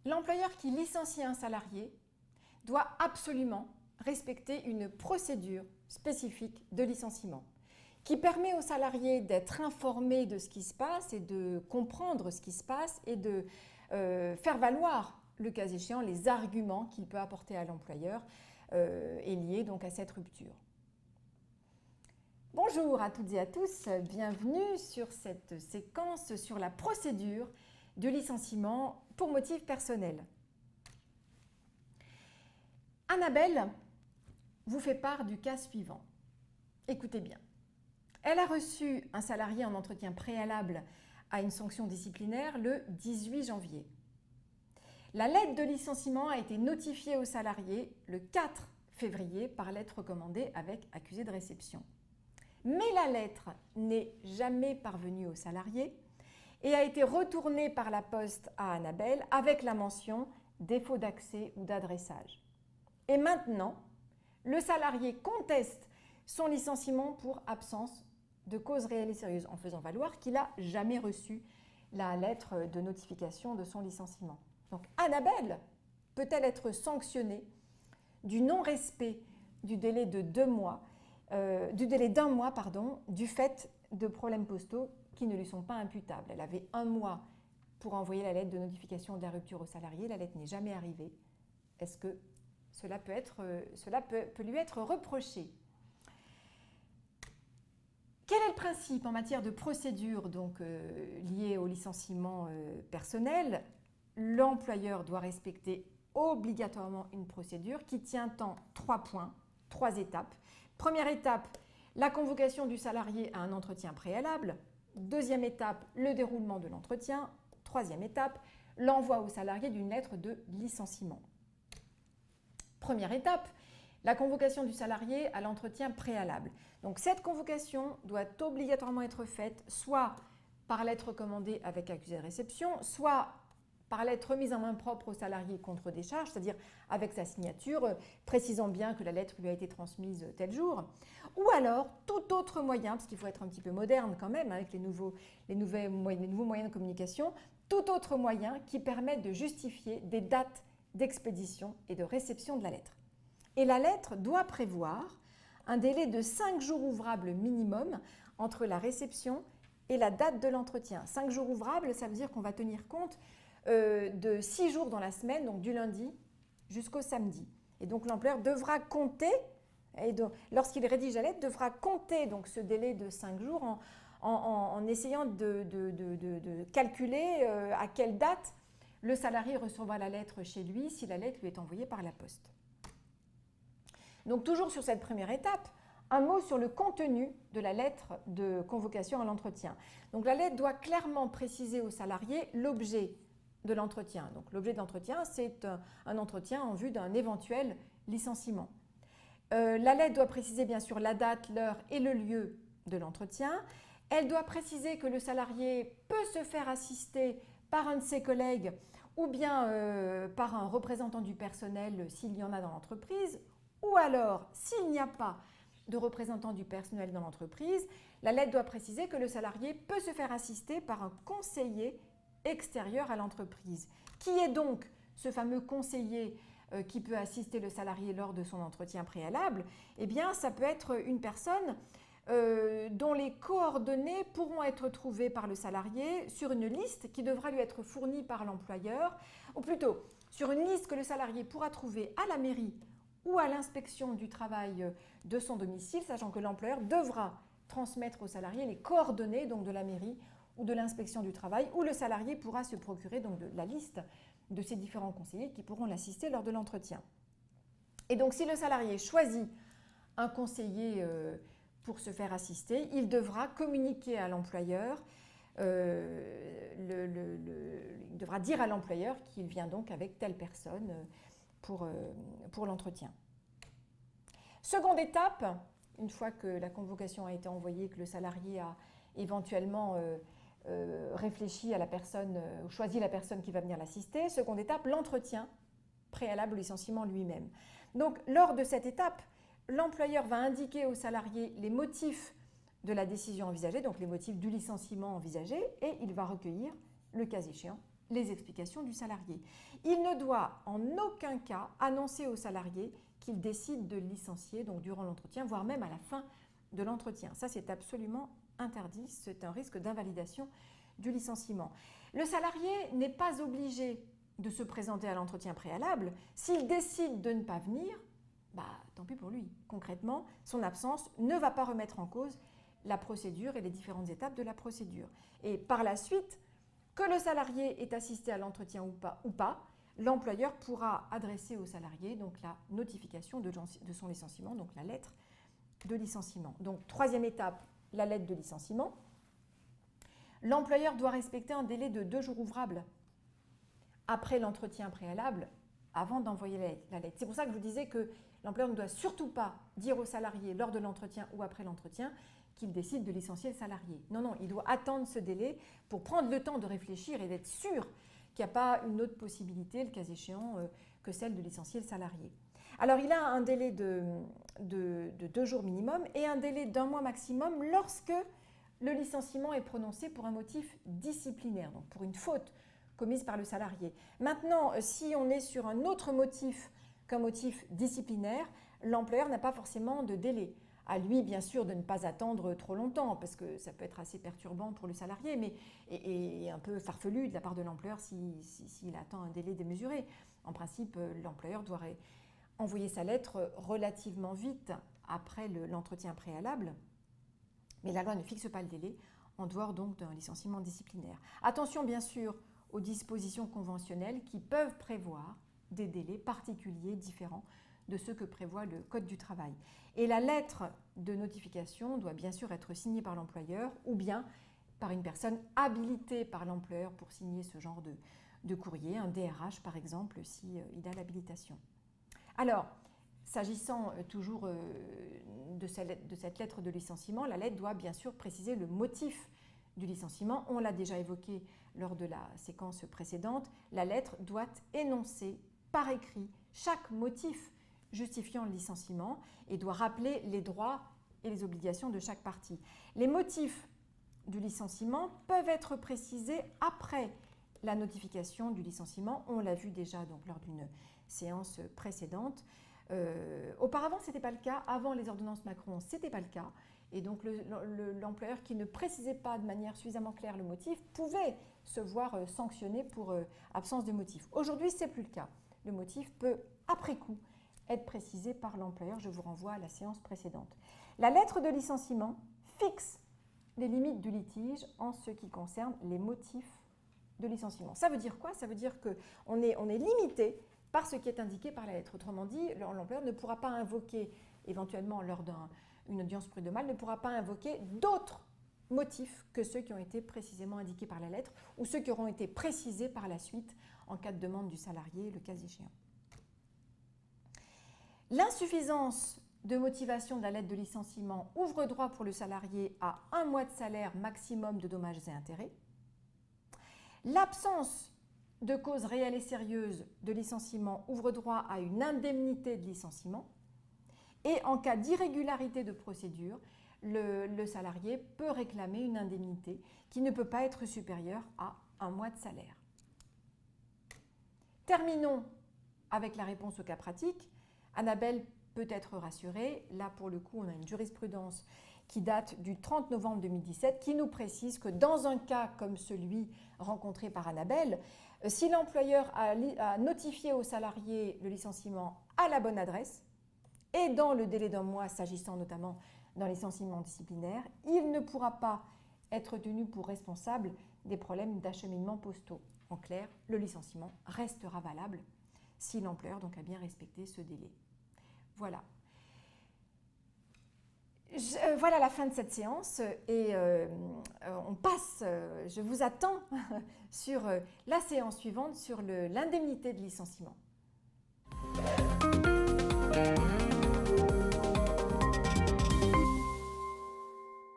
L'employeur qui licencie un salarié doit absolument respecter une procédure spécifique de licenciement qui permet au salarié d'être informé de ce qui se passe et de comprendre ce qui se passe et de faire valoir, le cas échéant, les arguments qu'il peut apporter à l'employeur et liés donc à cette rupture. Bonjour à toutes et à tous, bienvenue sur cette séquence sur la procédure de licenciement pour motif personnel. Annabelle vous fait part du cas suivant. Écoutez bien. Elle a reçu un salarié en entretien préalable à une sanction disciplinaire le 18 janvier. La lettre de licenciement a été notifiée au salarié le 4 février par lettre recommandée avec accusé de réception. Mais la lettre n'est jamais parvenue au salarié et a été retournée par la poste à Annabelle avec la mention « défaut d'accès ou d'adressage ». Et maintenant, le salarié conteste son licenciement pour absence de cause réelle et sérieuse en faisant valoir qu'il n'a jamais reçu la lettre de notification de son licenciement. Donc Annabelle peut-elle être sanctionnée du non-respect du délai de d'un mois, du fait de problèmes postaux qui ne lui sont pas imputables. Elle avait un mois pour envoyer la lettre de notification de la rupture au salarié, la lettre n'est jamais arrivée. Est-ce que cela peut lui être reproché? Quel est le principe en matière de procédure liée au licenciement personnel? L'employeur doit respecter obligatoirement une procédure qui tient en 3 points, 3 étapes. Première étape, la convocation du salarié à un entretien préalable. Deuxième étape, le déroulement de l'entretien. Troisième étape, l'envoi au salarié d'une lettre de licenciement. Première étape, la convocation du salarié à l'entretien préalable. Donc cette convocation doit obligatoirement être faite soit par lettre recommandée avec accusé de réception, soit par lettre remise en main propre au salarié contre décharge, c'est-à-dire avec sa signature, précisant bien que la lettre lui a été transmise tel jour, ou alors tout autre moyen, parce qu'il faut être un petit peu moderne quand même avec les nouveaux moyens de communication, tout autre moyen qui permette de justifier des dates d'expédition et de réception de la lettre. Et la lettre doit prévoir un délai de 5 jours ouvrables minimum entre la réception et la date de l'entretien. 5 jours ouvrables, ça veut dire qu'on va tenir compte de 6 jours dans la semaine, donc du lundi jusqu'au samedi. Et donc l'employeur devra compter, lorsqu'il rédige la lettre, devra compter donc, ce délai de 5 jours en essayant de calculer à quelle date le salarié recevra la lettre chez lui si la lettre lui est envoyée par la poste. Donc toujours sur cette première étape, un mot sur le contenu de la lettre de convocation à l'entretien. Donc la lettre doit clairement préciser au salarié l'objet de l'entretien. Donc l'objet de l'entretien, c'est un entretien en vue d'un éventuel licenciement. La lettre doit préciser bien sûr la date, l'heure et le lieu de l'entretien. Elle doit préciser que le salarié peut se faire assister par un de ses collègues ou bien par un représentant du personnel s'il y en a dans l'entreprise, ou alors s'il n'y a pas de représentant du personnel dans l'entreprise, la lettre doit préciser que le salarié peut se faire assister par un conseiller extérieur à l'entreprise. Qui est donc ce fameux conseiller qui peut assister le salarié lors de son entretien préalable? Eh bien, ça peut être une personne dont les coordonnées pourront être trouvées par le salarié sur une liste qui devra lui être fournie par l'employeur, ou plutôt sur une liste que le salarié pourra trouver à la mairie ou à l'inspection du travail de son domicile, sachant que l'employeur devra transmettre au salarié les coordonnées donc, de la mairie ou de l'inspection du travail, où le salarié pourra se procurer donc, la liste de ces différents conseillers qui pourront l'assister lors de l'entretien. Et donc si le salarié choisit un conseiller pour se faire assister, il devra communiquer à l'employeur, il devra dire à l'employeur qu'il vient donc avec telle personne pour l'entretien. Seconde étape, une fois que la convocation a été envoyée, que le salarié a éventuellement réfléchi à la personne, ou choisi la personne qui va venir l'assister. Seconde étape, l'entretien préalable au licenciement lui-même. Donc, lors de cette étape, l'employeur va indiquer au salarié les motifs de la décision envisagée, donc les motifs du licenciement envisagé, et il va recueillir, le cas échéant, les explications du salarié. Il ne doit en aucun cas annoncer au salarié qu'il décide de le licencier, donc durant l'entretien, voire même à la fin de l'entretien. Ça, c'est absolument interdit, c'est un risque d'invalidation du licenciement. Le salarié n'est pas obligé de se présenter à l'entretien préalable. S'il décide de ne pas venir, tant pis pour lui. Concrètement, son absence ne va pas remettre en cause la procédure et les différentes étapes de la procédure. Et par la suite, que le salarié ait assisté à l'entretien ou pas, l'employeur pourra adresser au salarié donc la notification de son licenciement, donc la lettre de licenciement. Donc, troisième étape, la lettre de licenciement. L'employeur doit respecter un délai de 2 jours ouvrables après l'entretien préalable, avant d'envoyer la lettre. C'est pour ça que je vous disais que l'employeur ne doit surtout pas dire au salarié lors de l'entretien ou après l'entretien qu'il décide de licencier le salarié. Non, non, il doit attendre ce délai pour prendre le temps de réfléchir et d'être sûr qu'il n'y a pas une autre possibilité, le cas échéant, que celle de licencier le salarié. Alors, il a un délai de 2 jours minimum et un délai d'1 mois maximum lorsque le licenciement est prononcé pour un motif disciplinaire, donc pour une faute commise par le salarié. Maintenant, si on est sur un autre motif qu'un motif disciplinaire, l'employeur n'a pas forcément de délai. À lui, bien sûr, de ne pas attendre trop longtemps, parce que ça peut être assez perturbant pour le salarié, mais et un peu farfelu de la part de l'employeur s'il attend un délai démesuré. En principe, l'employeur doit envoyer sa lettre relativement vite après l'entretien préalable, mais la loi ne fixe pas le délai, en dehors donc d'un licenciement disciplinaire. Attention, bien sûr, aux dispositions conventionnelles qui peuvent prévoir des délais particuliers différents de ceux que prévoit le Code du travail. Et la lettre de notification doit bien sûr être signée par l'employeur ou bien par une personne habilitée par l'employeur pour signer ce genre de courrier, un DRH par exemple, s'il a l'habilitation. Alors, s'agissant toujours de cette lettre de licenciement, la lettre doit bien sûr préciser le motif du licenciement. On l'a déjà évoqué lors de la séquence précédente. La lettre doit énoncer par écrit chaque motif justifiant le licenciement et doit rappeler les droits et les obligations de chaque partie. Les motifs du licenciement peuvent être précisés après la notification du licenciement. On l'a vu déjà donc, lors d'une séance précédente. Auparavant, ce n'était pas le cas. Avant les ordonnances Macron, ce n'était pas le cas. Et donc l'employeur qui ne précisait pas de manière suffisamment claire le motif pouvait se voir sanctionné pour absence de motif. Aujourd'hui, ce n'est plus le cas. Le motif peut, après coup, être précisé par l'employeur. Je vous renvoie à la séance précédente. La lettre de licenciement fixe les limites du litige en ce qui concerne les motifs de licenciement. Ça veut dire quoi? Ça veut dire qu'on est limité par ce qui est indiqué par la lettre. Autrement dit, l'employeur ne pourra pas invoquer, éventuellement lors d'une audience prud'homale, ne pourra pas invoquer d'autres motifs que ceux qui ont été précisément indiqués par la lettre ou ceux qui auront été précisés par la suite en cas de demande du salarié, le cas échéant. L'insuffisance de motivation de la lettre de licenciement ouvre droit pour le salarié à 1 mois de salaire maximum de dommages et intérêts. L'absence de cause réelle et sérieuse de licenciement ouvre droit à une indemnité de licenciement. Et en cas d'irrégularité de procédure, le salarié peut réclamer une indemnité qui ne peut pas être supérieure à 1 mois de salaire. Terminons avec la réponse au cas pratique. Annabelle peut être rassurée. Là, pour le coup, on a une jurisprudence qui date du 30 novembre 2017 qui nous précise que dans un cas comme celui rencontré par Annabelle, si l'employeur a notifié au salarié le licenciement à la bonne adresse et dans le délai d'1 mois, s'agissant notamment d'un licenciement disciplinaire, il ne pourra pas être tenu pour responsable des problèmes d'acheminement postaux. En clair, le licenciement restera valable si l'employeur donc a bien respecté ce délai. Voilà. Voilà la fin de cette séance et on passe, je vous attends sur la séance suivante sur l'indemnité de licenciement.